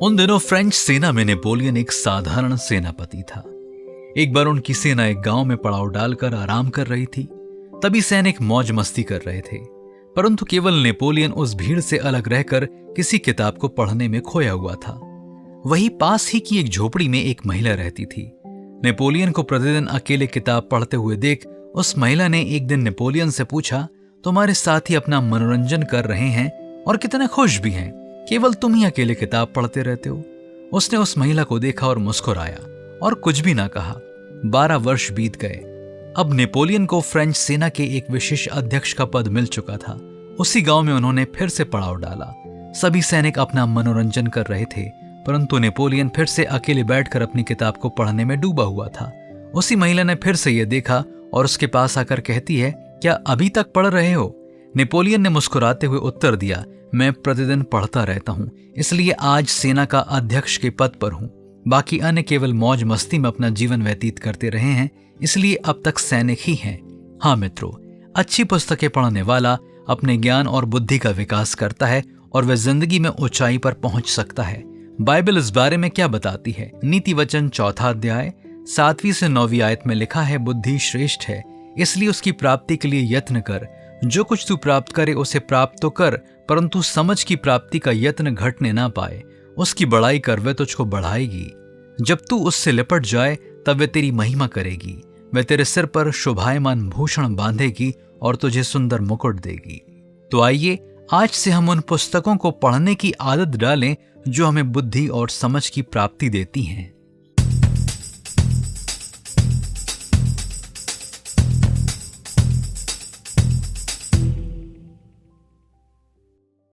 उन दिनों फ्रेंच सेना में नेपोलियन एक साधारण सेनापति था। एक बार उनकी सेना एक गांव में पड़ाव डालकर आराम कर रही थी। तभी सैनिक मौज मस्ती कर रहे थे, परंतु केवल नेपोलियन उस भीड़ से अलग रहकर किसी किताब को पढ़ने में खोया हुआ था। वहीं पास ही की एक झोपड़ी में एक महिला रहती थी। नेपोलियन को प्रतिदिन अकेले किताब पढ़ते हुए देख उस महिला ने एक दिन नेपोलियन से पूछा, तुम्हारे साथी अपना मनोरंजन कर रहे हैं और कितने खुश भी हैं, केवल तुम ही अकेले किताब पढ़ते रहते हो। उसने उस महिला को देखा और मुस्कुराया और कुछ भी ना कहा। 12 वर्ष बीत गए। अब नेपोलियन को फ्रेंच सेना के एक विशेष अध्यक्ष का पद मिल चुका था। उसी गांव में उन्होंने फिर से पड़ाव डाला। सभी सैनिक अपना मनोरंजन कर रहे थे, परंतु नेपोलियन फिर से अकेले बैठकर अपनी किताब को पढ़ने में डूबा हुआ था। उसी महिला ने फिर से यह देखा और उसके पास आकर कहती है, क्या अभी तक पढ़ रहे हो? नेपोलियन ने मुस्कुराते हुए उत्तर दिया, मैं प्रतिदिन पढ़ता रहता हूं, इसलिए आज सेना का अध्यक्ष के पद पर हूं। बाकी अन्य केवल मौज मस्ती में अपना जीवन व्यतीत करते रहे हैं, इसलिए अब तक सैनिक ही हैं। हाँ मित्रों, अच्छी पुस्तकें पढ़ने वाला अपने ज्ञान और बुद्धि का विकास करता है और वह जिंदगी में ऊंचाई पर पहुंच सकता है। बाइबल इस बारे में क्या बताती है? नीति वचन 4 अध्याय 7वीं से 9वीं आयत में लिखा है, बुद्धि श्रेष्ठ है, इसलिए उसकी प्राप्ति के लिए यत्न कर। जो कुछ तू प्राप्त करे उसे प्राप्त तो कर, परंतु समझ की प्राप्ति का यत्न घटने ना पाए। उसकी बड़ाई कर, वह तुझको बढ़ाएगी। जब तू उससे लिपट जाए तब वह तेरी महिमा करेगी। वह तेरे सिर पर शोभायमान भूषण बांधेगी और तुझे सुंदर मुकुट देगी। तो आइए आज से हम उन पुस्तकों को पढ़ने की आदत डालें जो हमें बुद्धि और समझ की प्राप्ति देती हैं।